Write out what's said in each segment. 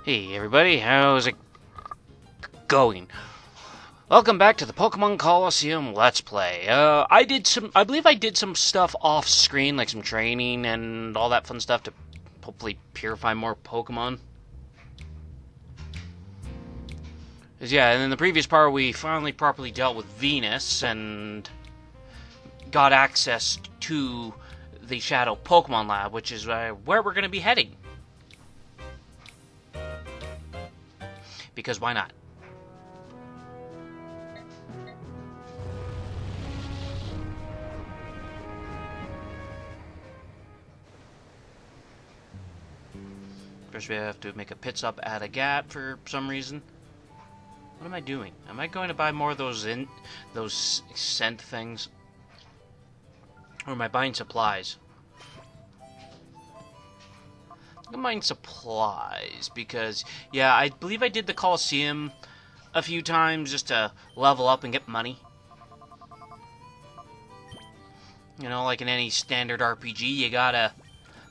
Hey everybody, how's it going? Welcome back to the Pokemon Colosseum Let's Play. I believe I did some stuff off screen, like some training and all that fun stuff to hopefully purify more Pokemon. 'Cause yeah, and in the previous part we finally properly dealt with Venus and got access to the Shadow Pokemon Lab, which is where we're going to be heading. Because why not? First we have to make a pit stop at a gap for some reason. What am I doing? Am I going to buy more of those scent things? Or am I buying supplies? I'm buying supplies because, yeah, I believe I did the Colosseum a few times just to level up and get money. You know, like in any standard RPG, you gotta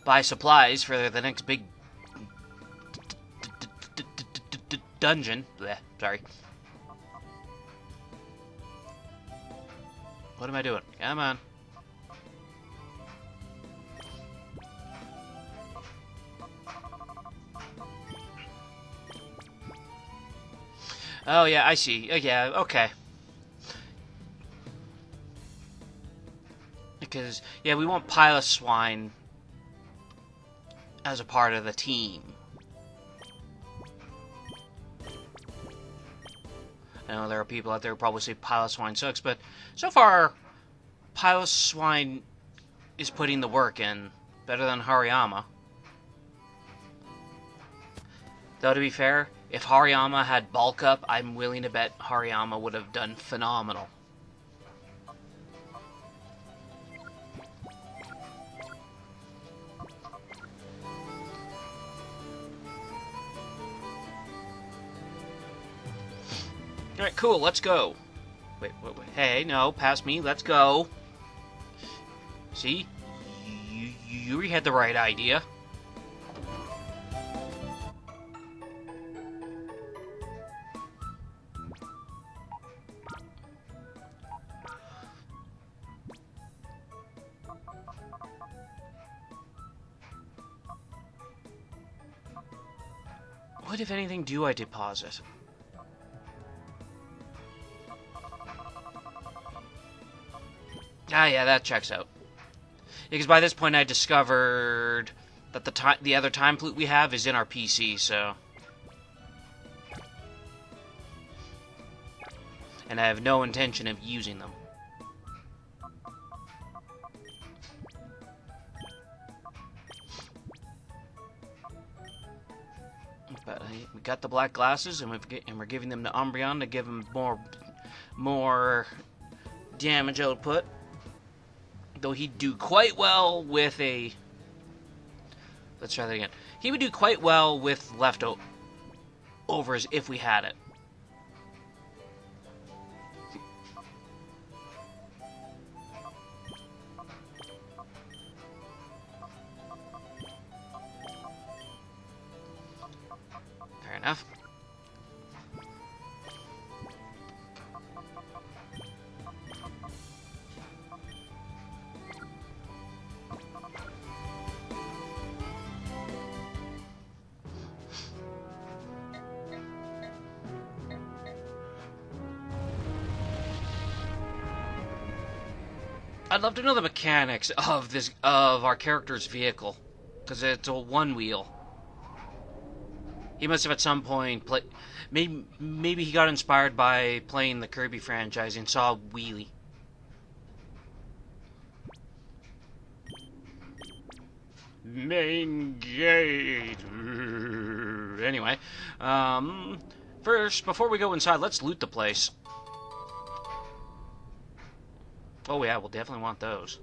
buy supplies for the next big dungeon. Blech, sorry. What am I doing? Come on. Oh, yeah, I see. Yeah, okay. Because, yeah, we want Piloswine as a part of the team. I know there are people out there who probably say Piloswine sucks, but so far, Piloswine is putting the work in better than Hariyama. Though, to be fair, if Hariyama had bulk up, I'm willing to bet Hariyama would have done phenomenal. Alright, cool, let's go. Wait, hey, no, past me, let's go. See? You had the right idea. What, if anything, do I deposit? Ah, yeah, that checks out. Because by this point I discovered that the other time flute we have is in our PC, so... And I have no intention of using them. But we got the black glasses, and we're giving them to Umbreon to give him more damage output. Though he'd do quite well with a... Let's try that again. He would do quite well with leftovers if we had it. Fair enough. I'd love to know the mechanics of our character's vehicle, because it's a one wheel. He must have at some point maybe he got inspired by playing the Kirby franchise and saw a wheelie. Main gate. Anyway, first, before we go inside, let's loot the place. Oh yeah, we'll definitely want those.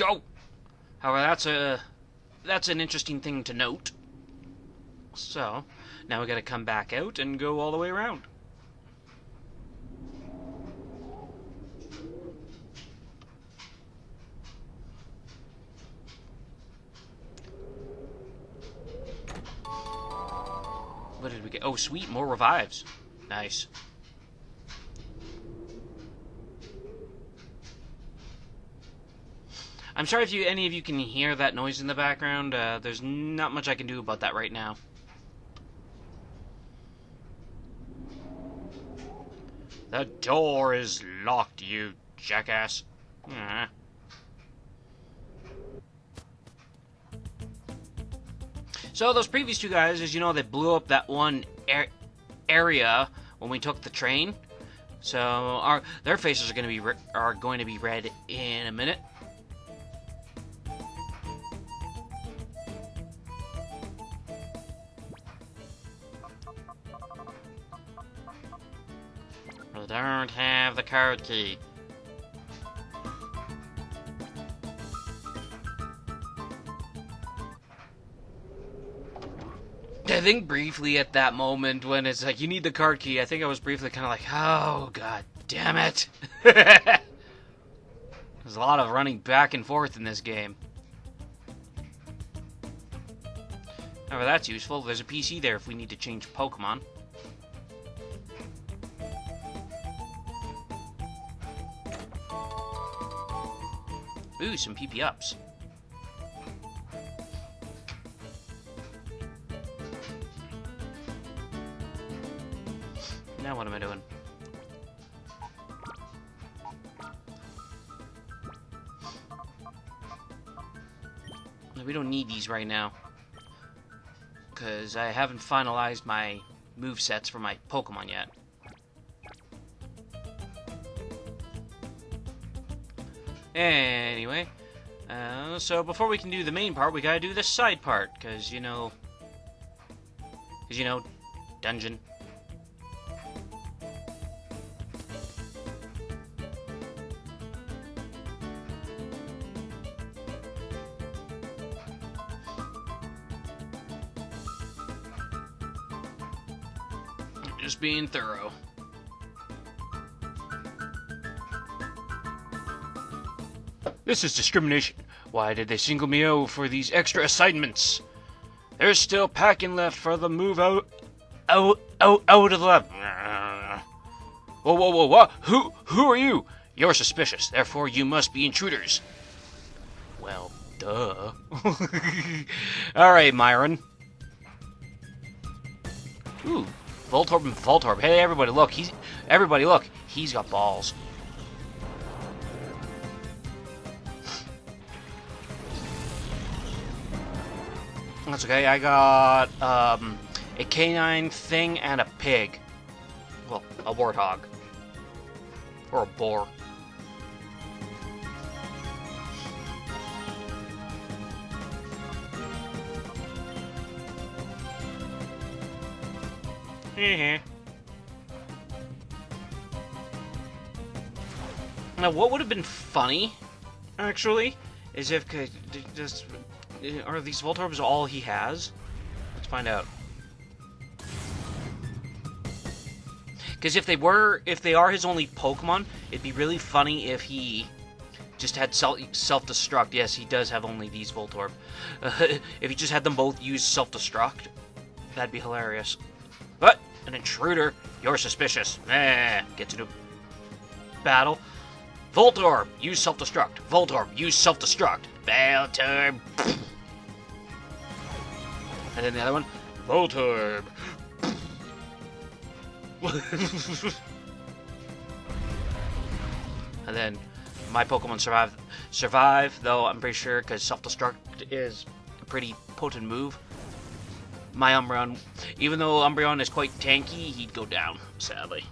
Oh! However, that's an interesting thing to note. So, now we gotta come back out and go all the way around. we get? Oh, sweet, more revives. Nice. I'm sorry if any of you can hear that noise in the background. There's not much I can do about that right now. The door is locked, you jackass. So those previous two guys, as you know, they blew up that one area when we took the train. So their faces are going to be red in a minute. I don't have the card key. I think briefly at that moment when it's like, you need the card key, I think I was briefly kind of like, oh, god damn it. There's a lot of running back and forth in this game. However, that's useful. There's a PC there if we need to change Pokemon. Ooh, some PP ups. Now what am I doing? We don't need these right now, because I haven't finalized my movesets for my Pokemon yet. Anyway, so before we can do the main part, we gotta do the side part, because, you know, dungeon. Just being thorough. This is discrimination. Why did they single me out for these extra assignments? There's still packing left for the move out of the lab. Whoa, who are you? You're suspicious, therefore you must be intruders. Well, duh. Alright, Myron. Ooh, Voltorb and Voltorb. Hey, everybody look, he's got balls. That's okay, I got, a canine thing and a pig. Well, a warthog. Or a boar. Now, what would have been funny, actually, is if just... Are these Voltorbs all he has? Let's find out. Because if they are his only Pokemon, it'd be really funny if he just had self-destruct. Yes, he does have only these Voltorb. If he just had them both use self-destruct, that'd be hilarious. But an intruder, you're suspicious. Gets into battle. Voltorb, use self-destruct. Voltorb, use self-destruct. Voltorb. And then the other one, Voltorb. And then my Pokemon survive, though I'm pretty sure because self-destruct is a pretty potent move. My Umbreon, even though Umbreon is quite tanky, he'd go down, sadly.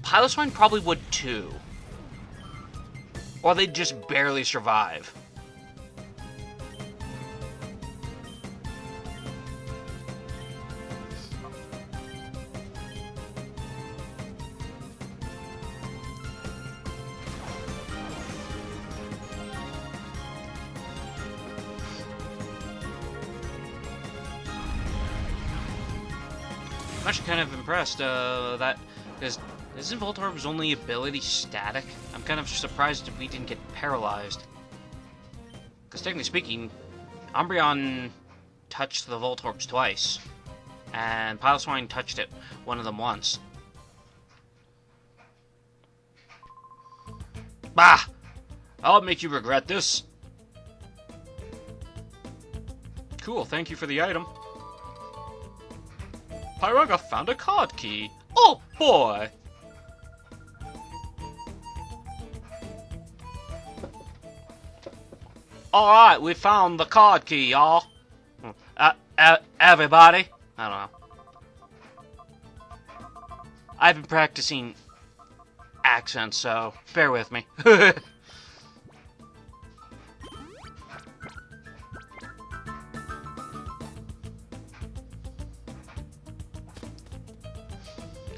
Piloswine probably would too. Or they'd just barely survive. I'm actually kind of impressed that, because isn't Voltorb's only ability static? I'm kind of surprised if we didn't get paralyzed. Because technically speaking, Umbreon touched the Voltorbs twice. And Piloswine touched it, one of them once. Bah! I'll make you regret this. Cool, thank you for the item. Pyraga found a card key. Oh boy! Alright, we found the card key, y'all. Everybody. I don't know. I've been practicing accents, so bear with me.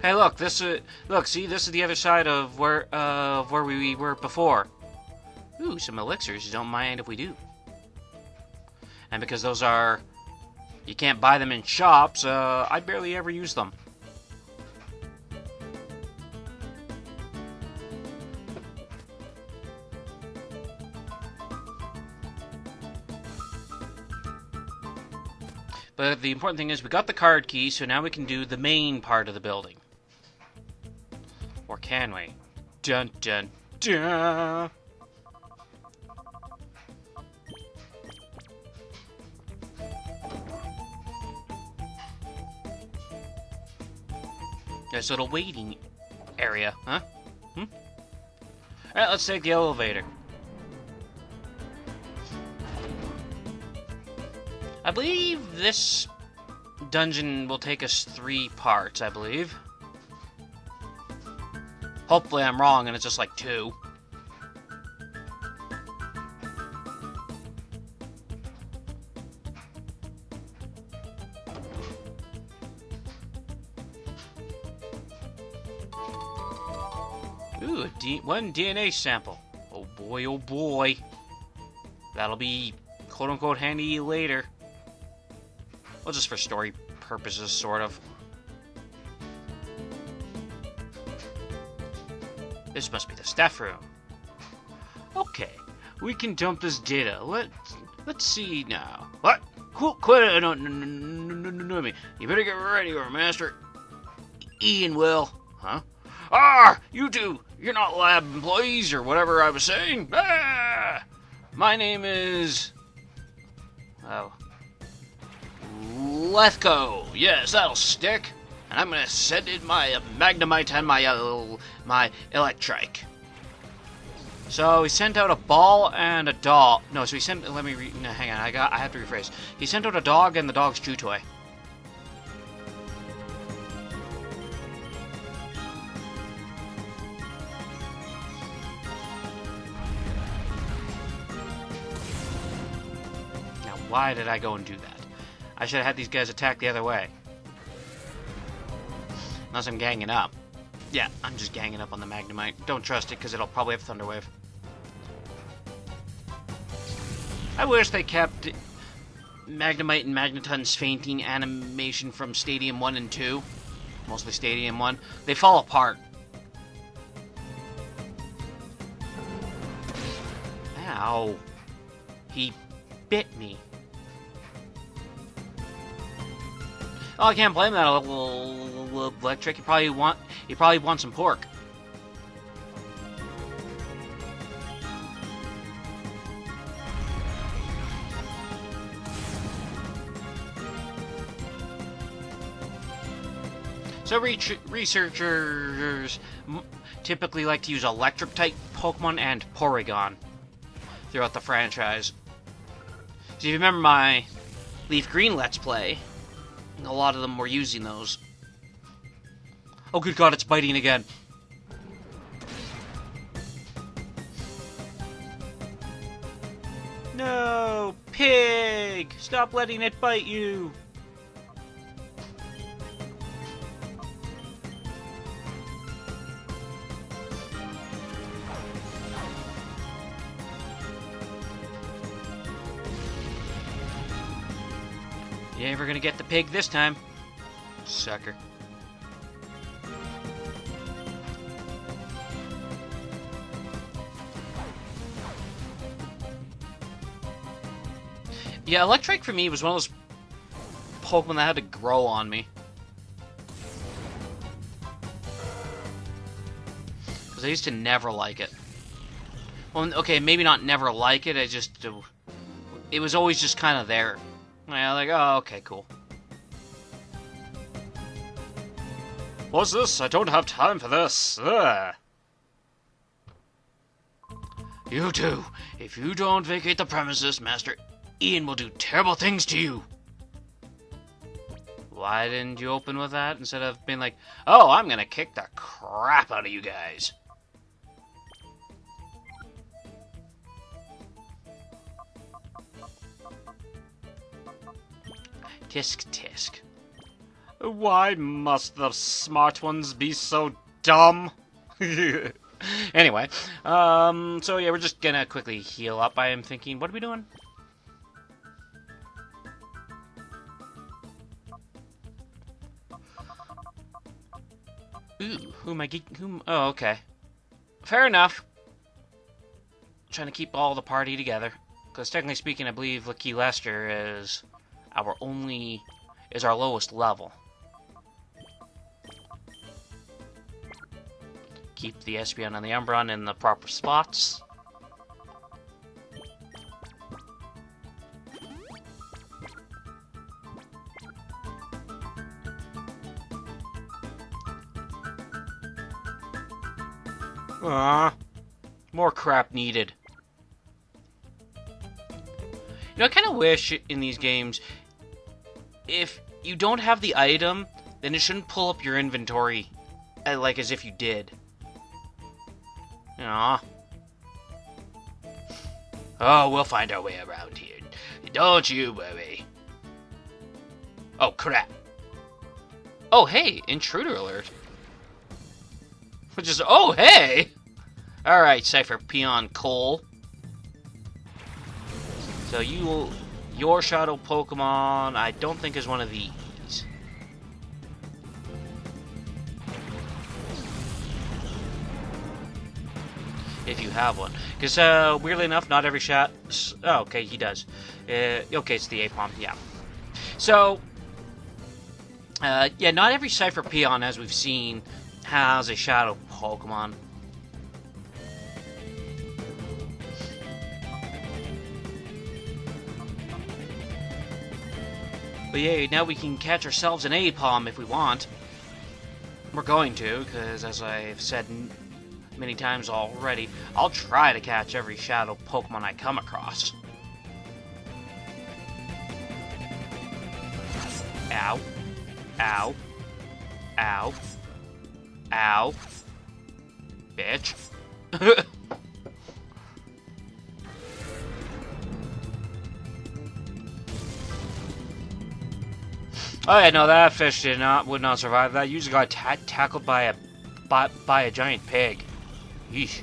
Hey, look! See, this is the other side of where we were before. Ooh, some elixirs. You don't mind if we do? And because those are, you can't buy them in shops. I barely ever use them. But the important thing is we got the card key, so now we can do the main part of the building. Or can we? Dun dun dun! There's a little waiting area, huh? Alright, let's take the elevator. I believe this dungeon will take us 3 parts, I believe. Hopefully I'm wrong and it's just like 2. Ooh, one DNA sample. Oh boy, oh boy. That'll be quote-unquote handy later. Well, just for story purposes, sort of. This must be the staff room. Okay, we can dump this data. Let's see now. What? Quit! No, me. You better get ready, or Master Ian will. Huh? Ah! You two! You're not lab employees, or whatever I was saying. Ah! My name is... Oh. Lethco. Yes, that'll stick. And I'm gonna send in my Magnemite and my Electrike. So he sent out a ball and a doll. No, so he sent. Let me no, hang on. I have to rephrase. He sent out a dog and the dog's chew toy. Now, why did I go and do that? I should have had these guys attack the other way. Unless I'm ganging up. Yeah, I'm just ganging up on the Magnemite. Don't trust it, because it'll probably have Thunder Wave. I wish they kept Magnemite and Magneton's fainting animation from Stadium 1 and 2. Mostly Stadium 1. They fall apart. Ow. He bit me. Oh, I can't blame that little Electric. He probably wants some pork. So researchers typically like to use Electric-type Pokemon and Porygon throughout the franchise. So if you remember my Leaf Green Let's Play, a lot of them were using those. Oh, good God, it's biting again. No! Pig! Stop letting it bite you! You ain't ever gonna get the pig this time. Sucker. Yeah, Electrike for me was one of those Pokemon that had to grow on me. Because I used to never like it. Well, okay, maybe not never like it, it was always just kind of there. Yeah, like, oh, okay, cool. What's this? I don't have time for this. Ugh. You two, if you don't vacate the premises, Master Ian will do terrible things to you. Why didn't you open with that instead of being like, oh, I'm gonna kick the crap out of you guys? Tisk tisk. Why must the smart ones be so dumb? Anyway, so yeah, we're just gonna quickly heal up. I am thinking, what are we doing? Ooh, who am I geeking? Oh, okay. Fair enough. Trying to keep all the party together. Because technically speaking, I believe Lucky Lester is our lowest level. Keep the espeon and the Umbreon in the proper spots. More crap needed. You know, I kind of wish in these games, if you don't have the item, then it shouldn't pull up your inventory, like as if you did. Aww. Oh, we'll find our way around here. Don't you worry. Oh, crap. Oh, hey, intruder alert. Which is, oh, hey! Alright, Cypher Peon Cole. So your Shadow Pokemon, I don't think is one of these. If you have one. Because, weirdly enough, not every shot... Oh, okay, he does. Okay, it's the Apom, yeah. So, yeah, not every Cypher Peon, as we've seen, has a Shadow Pokemon. But yeah, now we can catch ourselves an Apom if we want. We're going to, because as I've said many times already, I'll try to catch every Shadow Pokemon I come across. Ow. Ow. Ow. Ow. Bitch. Oh yeah, no, that fish would not survive that. Usually got tackled by a giant pig. Yeesh.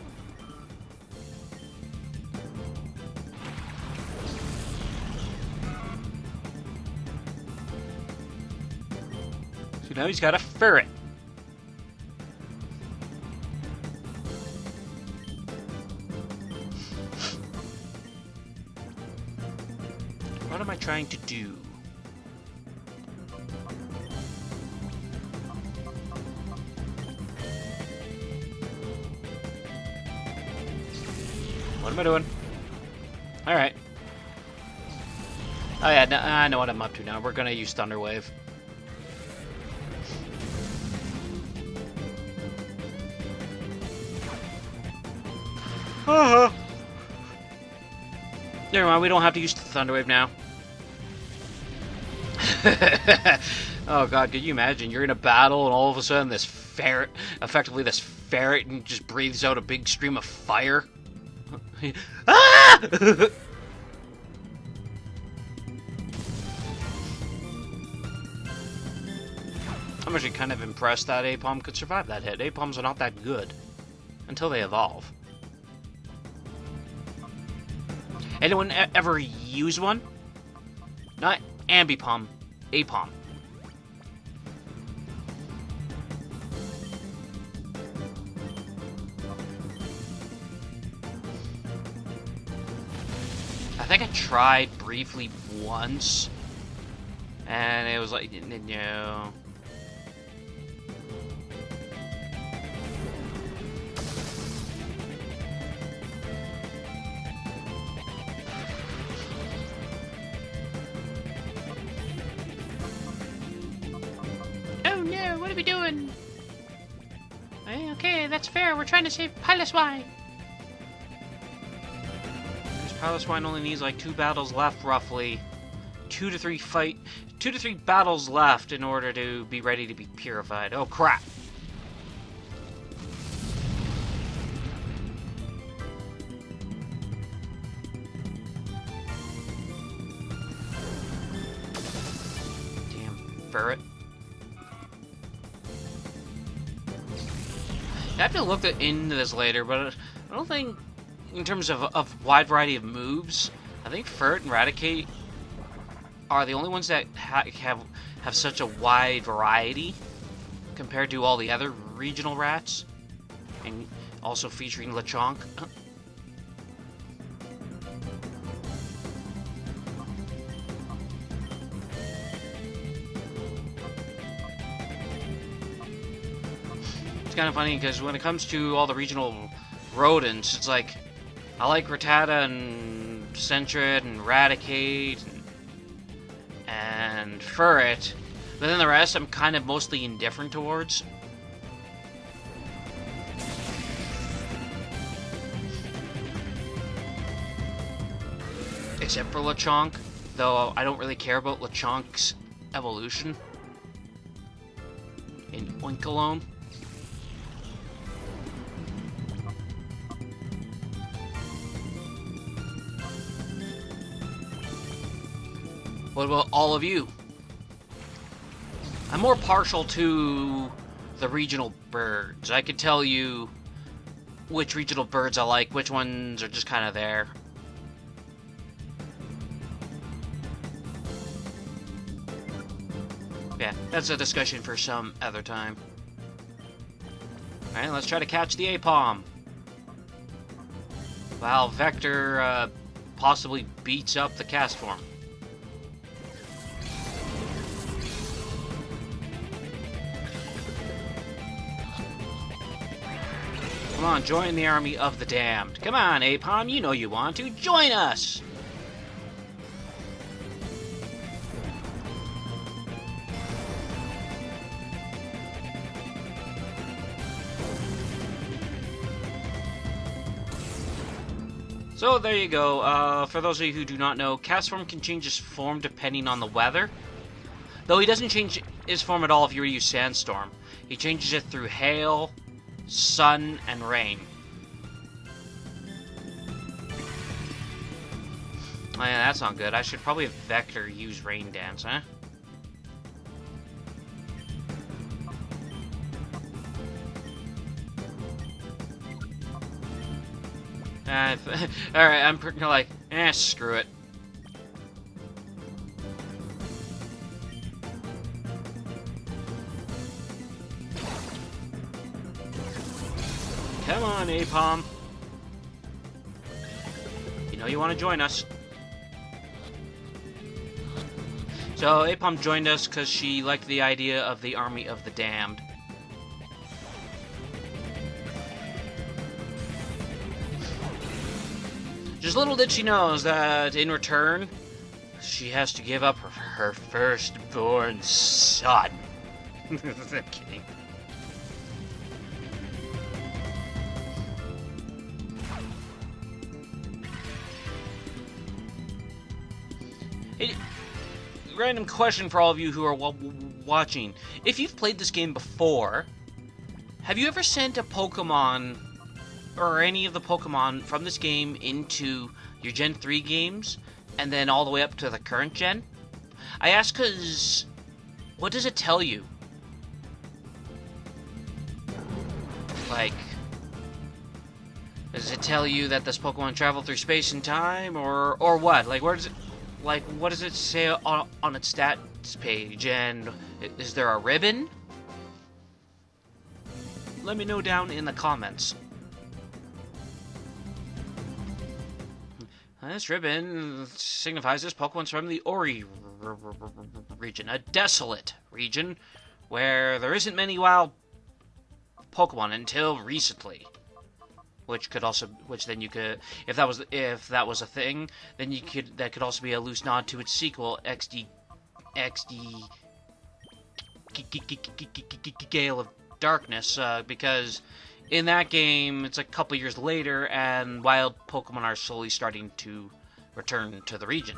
So now he's got a ferret. What am I trying to do? What am I doing? Alright. Oh yeah, I know what I'm up to now. We're gonna use Thunder Wave. Never mind, we don't have to use Thunder Wave now. Oh god, could you imagine? You're in a battle and all of a sudden this ferret, effectively this ferret, just breathes out a big stream of fire? Ah! I'm actually kind of impressed that Apom could survive that hit. Apoms are not that good until they evolve. Anyone ever use one? Not Ambipom, Apom. I think I tried briefly once, And it was like, no. Oh no, what are we doing? Okay, that's fair. We're trying to save Piloswine. This Paloswine only needs like 2 battles left, roughly. 2 to 3 battles left in order to be ready to be purified. Oh crap! Damn ferret. I have to look into this later, but I don't think, in terms of wide variety of moves, I think Ferret and Raticate are the only ones that have such a wide variety compared to all the other regional rats, and also featuring Lechonk. It's kind of funny because when it comes to all the regional rodents, it's like I like Rattata and Sentret and Raticate and Ferret, but then the rest I'm kind of mostly indifferent towards. Except for Lechonk, though I don't really care about Lechonk's evolution in Oinkalone. What about all of you? I'm more partial to the regional birds. I could tell you which regional birds I like, which ones are just kind of there. Yeah, that's a discussion for some other time. Alright, let's try to catch the Apom. While Vector possibly beats up the cast form. Come on, join the army of the damned. Come on, Apom, you know you want to. Join us! So there you go. For those of you who do not know, Castform can change his form depending on the weather. Though he doesn't change his form at all if you were to use Sandstorm. He changes it through hail, sun, and rain. Oh yeah, that's not good. I should probably have Vector use Rain Dance, huh? Alright, I'm like, screw it. Come on, Apom. You know you want to join us. So, Apom joined us because she liked the idea of the army of the damned. Just little did she know that in return, she has to give up her firstborn son. I'm kidding. Hey, random question for all of you who are watching. If you've played this game before, have you ever sent a Pokemon or any of the Pokemon from this game into your Gen 3 games and then all the way up to the current gen? I ask because what does it tell you? Like, does it tell you that this Pokemon traveled through space and time, or what? Like, where does it, like, what does it say on its stats page? And is there a ribbon? Let me know down in the comments. This ribbon signifies this Pokemon's from the Ori region, a desolate region where there isn't many wild Pokemon until recently. Which then you could, if that was a thing, then that could also be a loose nod to its sequel, XD Gale of Darkness, because in that game it's a couple years later and wild Pokemon are slowly starting to return to the region.